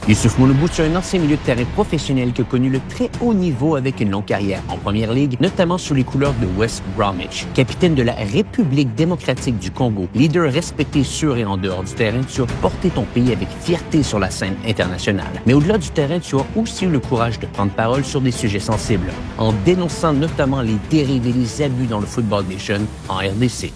Youssouf Mouloubou, c'est un ancien milieu de terrain professionnel qui a connu le très haut niveau avec une longue carrière en première ligue, notamment sous les couleurs de West Bromwich. Capitaine de la République démocratique du Congo, leader respecté sur et en dehors du terrain, tu as porté ton pays avec fierté sur la scène internationale. Mais au-delà du terrain, tu as aussi eu le courage de prendre parole sur des sujets sensibles, en dénonçant notamment les dérives et les abus dans le football des jeunes en RDC.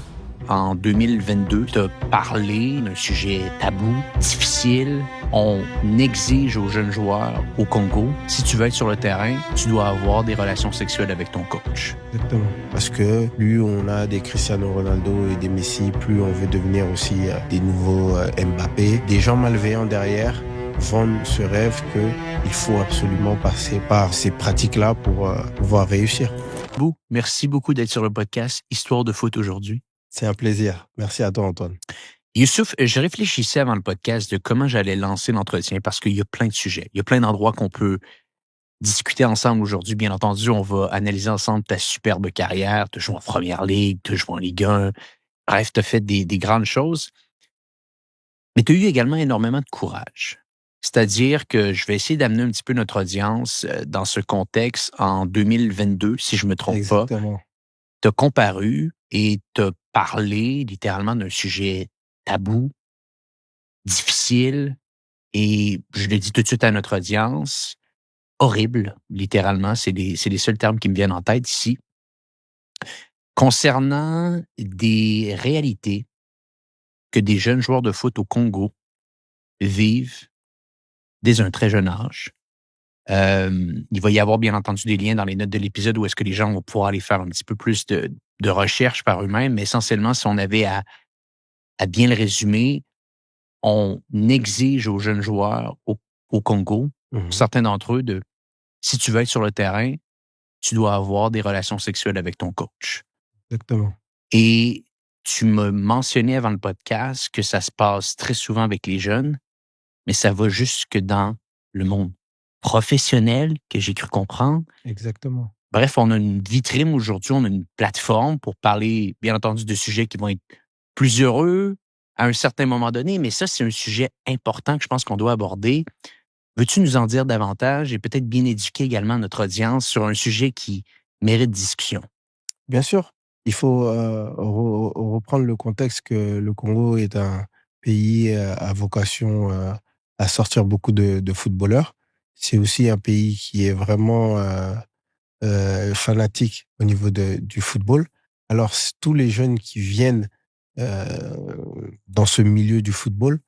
En 2022, tu as parlé d'un sujet tabou, difficile. On exige aux jeunes joueurs au Congo, si tu veux être sur le terrain, tu dois avoir des relations sexuelles avec ton coach. Exactement. Parce que plus on a des Cristiano Ronaldo et des Messi, plus on veut devenir aussi des nouveaux Mbappé. Des gens malveillants derrière vendent ce rêve qu'il faut absolument passer par ces pratiques-là pour pouvoir réussir. Merci beaucoup d'être sur le podcast Histoire de foot aujourd'hui. C'est un plaisir. Merci à toi, Antoine. Youssouf, je réfléchissais avant le podcast de comment j'allais lancer l'entretien parce qu'il y a plein de sujets. Il y a plein d'endroits qu'on peut discuter ensemble aujourd'hui. Bien entendu, on va analyser ensemble ta superbe carrière. Tu as joué en Première Ligue, tu as joué en Ligue 1. Bref, tu as fait des grandes choses. Mais tu as eu également énormément de courage. C'est-à-dire que je vais essayer d'amener un petit peu notre audience dans ce contexte en 2022, si je ne me trompe pas. Exactement. Tu as comparu et tu as parlé littéralement d'un sujet tabou, difficile, et je le dis tout de suite à notre audience, horrible, littéralement, c'est les seuls termes qui me viennent en tête ici, concernant des réalités que des jeunes joueurs de foot au Congo vivent dès un très jeune âge. Il va y avoir bien entendu des liens dans les notes de l'épisode où est-ce que les gens vont pouvoir aller faire un petit peu plus de recherche par eux-mêmes, mais essentiellement, si on avait à bien le résumer, on exige aux jeunes joueurs au Congo, certains d'entre eux, si tu veux être sur le terrain, tu dois avoir des relations sexuelles avec ton coach. Exactement. Et tu m'as mentionné avant le podcast que ça se passe très souvent avec les jeunes, mais ça va jusque dans le monde professionnel, que j'ai cru comprendre. Exactement. Bref, on a une vitrine aujourd'hui, on a une plateforme pour parler, bien entendu, de sujets qui vont être plus heureux à un certain moment donné, mais ça, c'est un sujet important que je pense qu'on doit aborder. Veux-tu nous en dire davantage et peut-être bien éduquer également notre audience sur un sujet qui mérite discussion? Bien sûr, il faut reprendre le contexte que le Congo est un pays à vocation à sortir beaucoup de footballeurs. C'est aussi un pays qui est vraiment fanatique au niveau du football. Alors, tous les jeunes qui viennent euh, dans ce milieu du football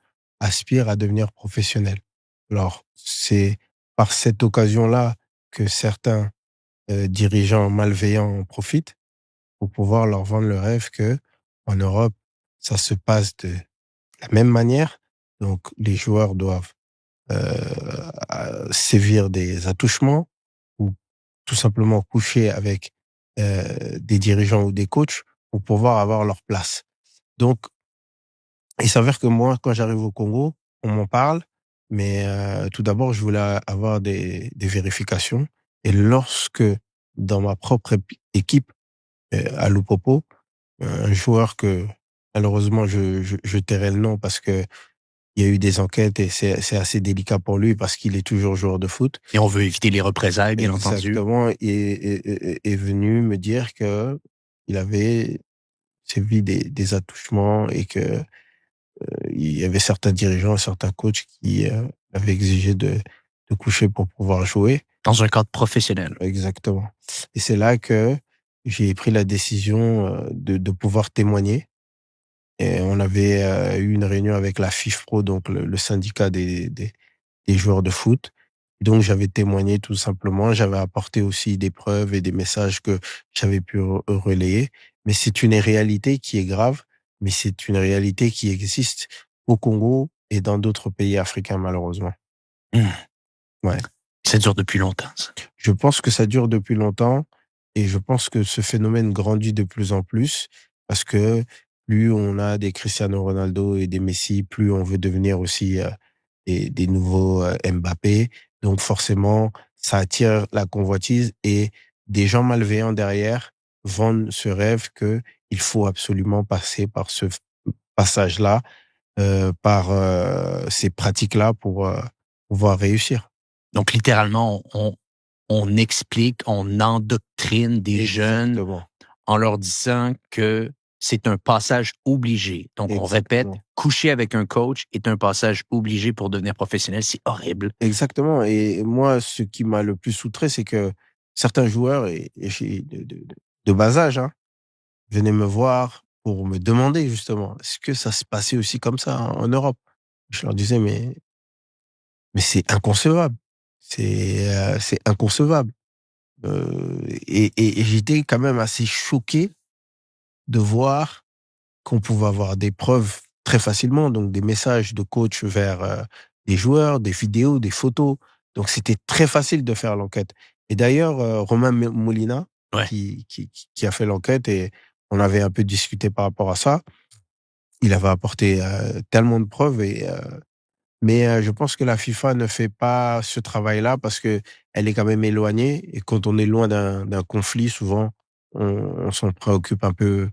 aspirent à devenir professionnels. Alors, c'est par cette occasion-là que certains dirigeants malveillants en profitent pour pouvoir leur vendre le rêve que en Europe, ça se passe de la même manière. Donc, les joueurs doivent sévir des attouchements ou tout simplement coucher avec des dirigeants ou des coachs pour pouvoir avoir leur place. Donc, il s'avère que moi, quand j'arrive au Congo, on m'en parle, mais tout d'abord, je voulais avoir des vérifications. Et lorsque, dans ma propre équipe, à Lupopo, un joueur que malheureusement je tairai le nom parce que il y a eu des enquêtes et c'est assez délicat pour lui parce qu'il est toujours joueur de foot. Et on veut éviter les représailles, bien entendu. Exactement, est venu me dire que il avait sévi des attouchements et que il y avait certains dirigeants, certains coachs qui avaient exigé de coucher pour pouvoir jouer. Dans un cadre professionnel. Exactement. Et c'est là que j'ai pris la décision de pouvoir témoigner. Et on avait eu une réunion avec la FIFPro, donc le syndicat des joueurs de foot. Donc j'avais témoigné tout simplement. J'avais apporté aussi des preuves et des messages que j'avais pu relayer. Mais c'est une réalité qui est grave, mais c'est une réalité qui existe au Congo et dans d'autres pays africains, malheureusement. Ouais. Ça dure depuis longtemps, ça. Je pense que ça dure depuis longtemps et je pense que ce phénomène grandit de plus en plus parce que plus on a des Cristiano Ronaldo et des Messi, plus on veut devenir aussi des nouveaux Mbappé. Donc forcément, ça attire la convoitise et des gens malveillants derrière vendent ce rêve que il faut absolument passer par ce passage-là, par ces pratiques-là pour pouvoir réussir. Donc, littéralement, on explique, on endoctrine des jeunes Exactement, en leur disant que c'est un passage obligé. Donc, on répète, exactement. coucher avec un coach est un passage obligé pour devenir professionnel. C'est horrible. Exactement et moi, ce qui m'a le plus outré, c'est que certains joueurs et chez de bas âge, hein, venaient me voir pour me demander justement: «Est-ce que ça se passait aussi comme ça en Europe?» Je leur disais: «Mais c'est inconcevable, c'est inconcevable». Et j'étais quand même assez choqué de voir qu'on pouvait avoir des preuves très facilement, donc des messages de coach vers, des joueurs, des vidéos, des photos. Donc c'était très facile de faire l'enquête. Et d'ailleurs, Romain Molina Ouais. qui a fait l'enquête et on avait un peu discuté par rapport à ça. Il avait apporté, tellement de preuves mais je pense que la FIFA ne fait pas ce travail-là parce que elle est quand même éloignée et quand on est loin d'un conflit, souvent, on s'en préoccupe un peu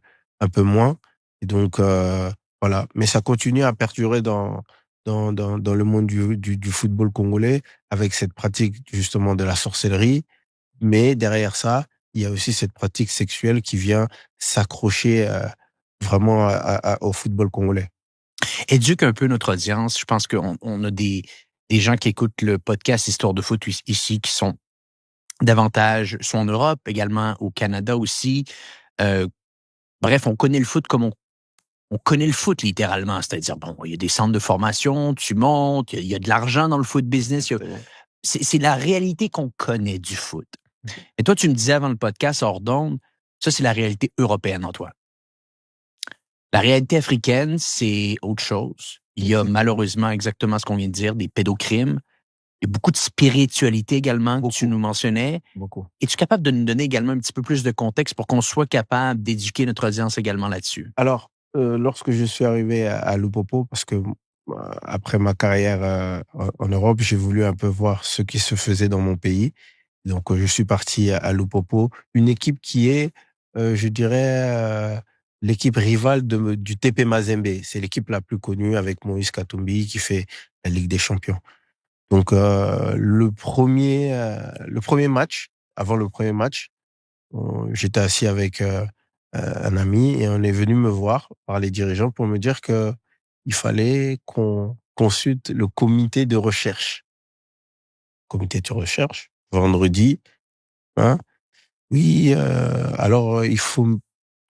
moins et donc voilà. Mais ça continue à perdurer dans le monde du football congolais avec cette pratique justement de la sorcellerie. Mais derrière ça, il y a aussi cette pratique sexuelle qui vient s'accrocher, vraiment au football congolais. Éduque un peu notre audience. Je pense qu'on a des gens qui écoutent le podcast Histoire de foot ici qui sont davantage, soit en Europe, également au Canada aussi. Euh, Bref, on connaît le foot comme on connaît le foot littéralement. C'est-à-dire, bon, il y a des centres de formation, tu montes, il y a de l'argent dans le foot business. Exactement. C'est la réalité qu'on connaît du foot. Et toi, tu me disais avant le podcast, hors d'onde, ça, c'est la réalité européenne, Antoine. La réalité africaine, c'est autre chose. Il y a Exactement. malheureusement exactement ce qu'on vient de dire, des pédocrimes. Il y a beaucoup de spiritualité également que tu Beaucoup, nous mentionnais. beaucoup. Es-tu capable de nous donner également un petit peu plus de contexte pour qu'on soit capable d'éduquer notre audience également là-dessus? Alors, lorsque je suis arrivé à Lupopo, parce que, après ma carrière, en Europe, j'ai voulu un peu voir ce qui se faisait dans mon pays. Donc, je suis parti à Lupopo, une équipe qui est, je dirais, l'équipe rivale du TP Mazembe. C'est l'équipe la plus connue avec Moïse Katumbi qui fait la Ligue des champions. Donc, le premier match, avant le premier match, j'étais assis avec, un ami et on est venu me voir par les dirigeants pour me dire que il fallait qu'on consulte le comité de recherche. Comité de recherche, vendredi, hein. Oui, alors, il faut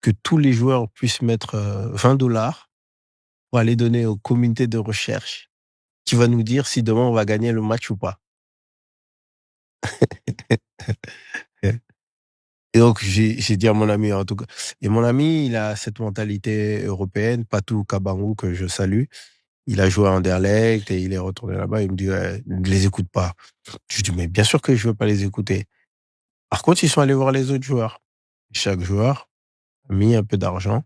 que tous les joueurs puissent mettre, 20 $ pour aller donner au comité de recherche qui va nous dire si demain on va gagner le match ou pas. Et donc j'ai dit à mon ami en tout cas et mon ami, il a cette mentalité européenne, Patou Kabangou que je salue. Il a joué à Anderlecht et il est retourné là-bas, il me dit: «Ouais, ne les écoute pas». Je dis: «Mais bien sûr que je veux pas les écouter». Par contre, ils sont allés voir les autres joueurs. Chaque joueur a mis un peu d'argent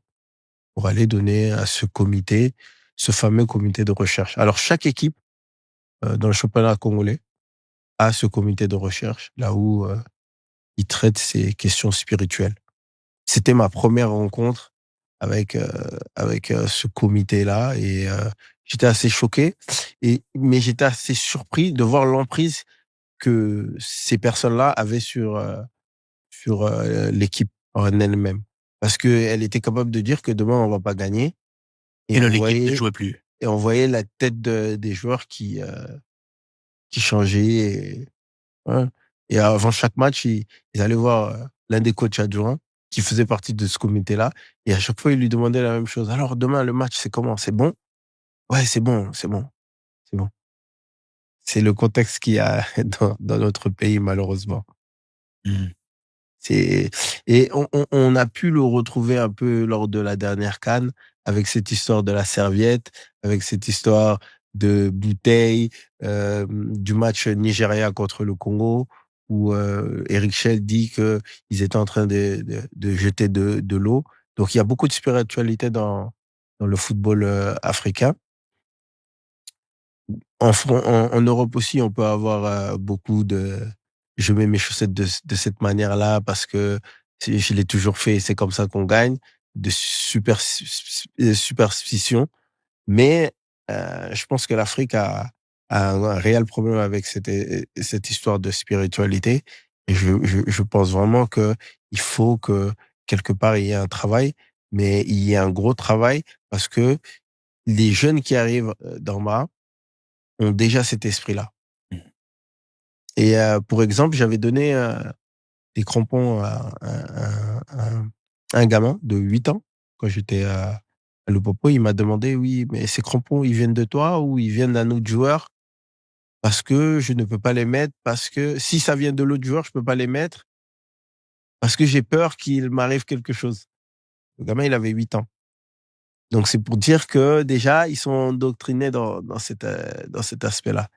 pour aller donner à ce comité, ce fameux comité de recherche. Alors chaque équipe, dans le championnat congolais a ce comité de recherche, là où, ils traitent ces questions spirituelles. C'était ma première rencontre avec ce comité-là et j'étais assez choqué mais j'étais assez surpris de voir l'emprise que ces personnes-là avaient sur l'équipe en elle-même. Parce qu'elle était capable de dire que demain on va pas gagner et Et là, l'équipe ne jouait plus. on voyait la tête des joueurs qui changeait ouais et avant chaque match, ils allaient voir, l'un des coachs adjoints qui faisait partie de ce comité-là et à chaque fois, ils lui demandaient la même chose: «Alors demain, le match, c'est comment? C'est bon?» «Ouais, c'est bon, c'est bon, c'est bon». C'est le contexte qu'il y a dans notre pays malheureusement. Mmh. C'est et on a pu le retrouver un peu lors de la dernière CAN avec cette histoire de la serviette, avec cette histoire de bouteille, du match Nigeria contre le Congo où, Eric Chell dit qu'ils étaient en train de jeter de l'eau. Donc il y a beaucoup de spiritualité dans le football, africain. En Europe aussi, on peut avoir, beaucoup de «je mets mes chaussettes de cette manière-là parce que c'est je l'ai toujours fait et c'est comme ça qu'on gagne», de superstitions. Mais, je pense que l'Afrique a un réel problème avec cette histoire de spiritualité. Et je pense vraiment que il faut que quelque part il y ait un travail, mais il y ait un gros travail parce que les jeunes qui arrivent d'en bas ont déjà cet esprit-là. Mmh. Et pour exemple, j'avais donné des crampons à un gamin de 8 ans quand j'étais à Lupopo. Il m'a demandé: «Oui, mais ces crampons, ils viennent de toi ou ils viennent d'un autre joueur? Parce que je ne peux pas les mettre, parce que si ça vient de l'autre joueur, je peux pas les mettre, parce que j'ai peur qu'il m'arrive quelque chose». Le gamin, il avait 8 ans. Donc c'est pour dire que déjà, ils sont endoctrinés dans cet aspect-là.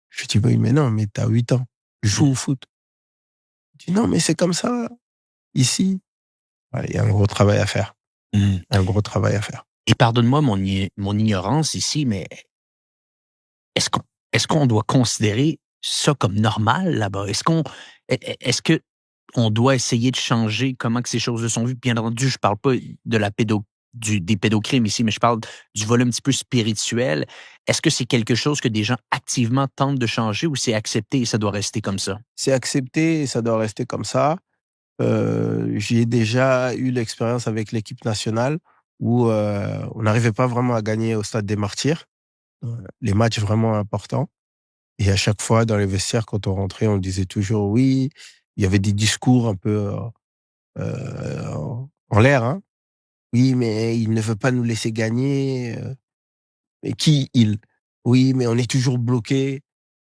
Je lui dis: «Oui, mais non, mais tu as 8 ans, joue au foot». Il dit: «Non, mais c'est comme ça, ici». Ouais, il y a un gros travail à faire, Mmh. un gros travail à faire. Et pardonne-moi mon ignorance ici, mais est-ce qu'on est-ce qu'on doit considérer ça comme normal là-bas? Est-ce que on doit essayer de changer comment que ces choses sont vues? Bien entendu, je parle pas de la des pédocrimes ici, mais je parle du volet un petit peu spirituel. Est-ce que c'est quelque chose que des gens activement tentent de changer ou c'est accepté et ça doit rester comme ça? C'est accepté et ça doit rester comme ça. J'ai déjà eu l'expérience avec l'équipe nationale où, on n'arrivait pas vraiment à gagner au stade des Martyrs, les matchs vraiment importants. Et à chaque fois, dans les vestiaires, quand on rentrait, on disait toujours: «Oui». Il y avait des discours un peu, en l'air, hein. «Oui, mais il ne veut pas nous laisser gagner, mais qui il? Oui, mais on est toujours bloqué».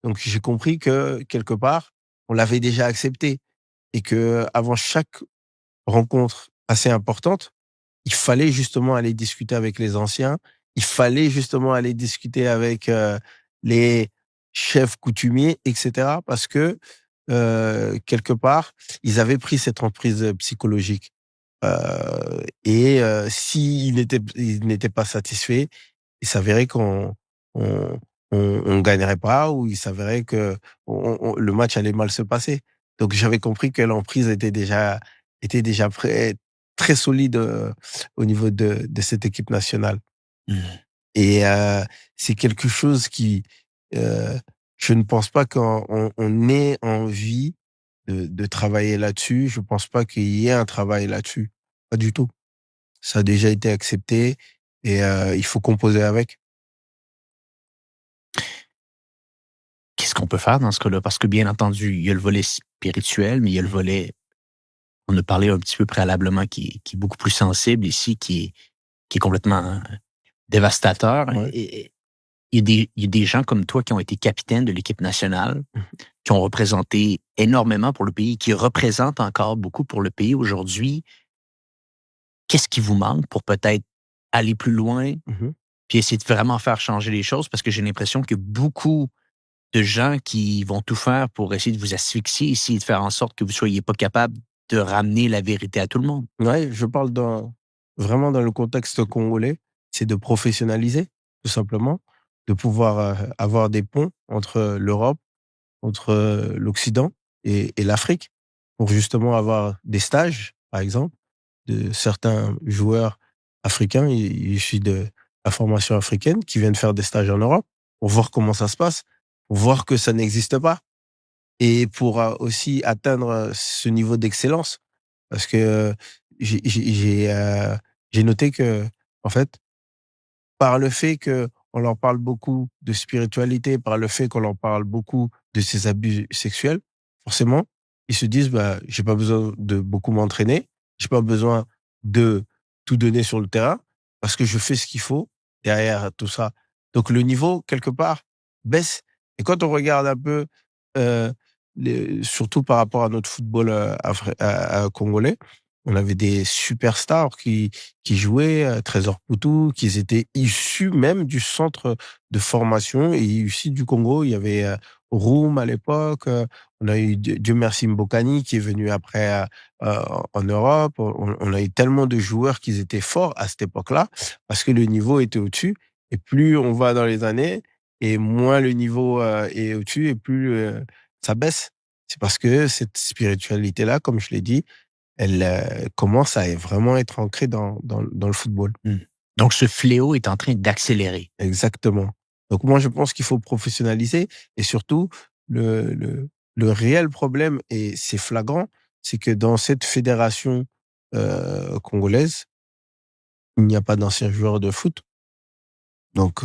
Donc j'ai compris que, quelque part, on l'avait déjà accepté et que avant chaque rencontre assez importante, il fallait justement aller discuter avec les anciens. Il fallait justement aller discuter avec, les chefs coutumiers et cetera parce que, quelque part, ils avaient pris cette emprise, psychologique. Et ils n'étaient pas satisfaits, il s'avérait on on gagnerait pas ou il s'avérait que le match allait mal se passer. Donc j'avais compris que l'emprise était déjà très solide, au niveau de cette équipe nationale Mmh. et c'est quelque chose qui, heu, je ne pense pas qu'on ait envie de travailler là-dessus. Je pense pas qu'il y ait un travail là-dessus. Pas du tout. Ça a déjà été accepté et il faut composer avec. Qu'est-ce qu'on peut faire dans ce cas-là? Parce que bien entendu, il y a le volet spirituel, mais il y a le volet, on a parlé un petit peu préalablement, qui est beaucoup plus sensible ici, qui est complètement dévastateur. Ouais. Et il y a des gens comme toi qui ont été capitaines de l'équipe nationale, Mmh. qui ont représenté énormément pour le pays, qui représentent encore beaucoup pour le pays aujourd'hui. Qu'est-ce qui vous manque pour peut-être aller plus loin, Mmh. puis essayer de vraiment faire changer les choses? Parce que j'ai l'impression que beaucoup de gens qui vont tout faire pour essayer de vous asphyxier ici et de faire en sorte que vous soyez pas capable de ramener la vérité à tout le monde. Ouais, je parle vraiment dans le contexte congolais, c'est de professionnaliser, tout simplement, de pouvoir, avoir des ponts entre l'Europe, entre, l'Occident et l'Afrique pour justement avoir des stages, par exemple, de certains joueurs africains issus de la formation africaine qui viennent faire des stages en Europe pour voir comment ça se passe, pour voir que ça n'existe pas et pour, aussi atteindre, ce niveau d'excellence. Parce que j'ai noté que en fait, par le fait qu'on leur parle beaucoup de spiritualité, par le fait qu'on leur parle beaucoup de ces abus sexuels, forcément, ils se disent: «Bah, j'ai pas besoin de beaucoup m'entraîner, j'ai pas besoin de tout donner sur le terrain parce que je fais ce qu'il faut derrière tout ça». Donc le niveau, quelque part, baisse et quand on regarde un peu, heu, les surtout par rapport à notre football, congolais, on avait des superstars qui jouaient, Trésor Poutou, qui étaient issus même du centre de formation et issus du Congo. Il y avait, Roum à l'époque, on a eu Dieu merci Mbokani qui est venu après, en Europe. On a eu tellement de joueurs qui étaient forts à cette époque-là, parce que le niveau était au-dessus et plus on va dans les années et moins le niveau, est au-dessus et plus, ça baisse. C'est parce que cette spiritualité-là, comme je l'ai dit, elle, commence à vraiment être ancrée dans le football. Mmh. Donc ce fléau est en train d'accélérer. Exactement. Donc moi, je pense qu'il faut professionnaliser et surtout le réel problème, et c'est flagrant, c'est que dans cette fédération congolaise, il n'y a pas d'anciens joueurs de foot. Donc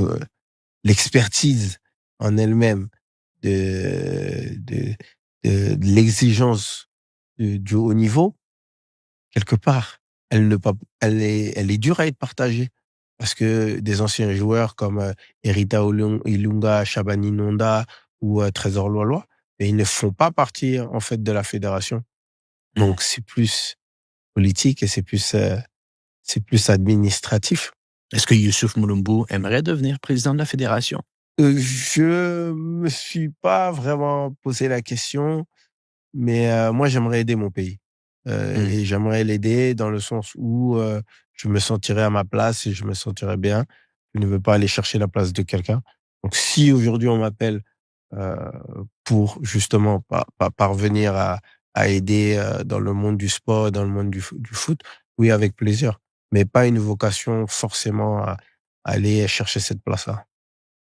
l'expertise en elle-même de de l'exigence du haut niveau, quelque part, elle est dure à être partagée. Parce que des anciens joueurs comme Herita Ilunga, Shabani Nonda ou Trésor Loaloa, et ils ne font pas partie en fait de la fédération. Mmh. Donc c'est plus politique et c'est plus administratif. Est-ce que Youssouf Mulumbu aimerait devenir président de la fédération? Je me suis pas vraiment posé la question. Mais moi, j'aimerais aider mon pays, Mmh. et j'aimerais l'aider dans le sens où je me sentirais à ma place et je me sentirais bien. Je ne veux pas aller chercher la place de quelqu'un. Donc si aujourd'hui on m'appelle heu, pour justement parvenir à aider dans le monde du sport, dans le monde du foot, oui, avec plaisir, mais pas une vocation forcément à aller chercher cette place-là.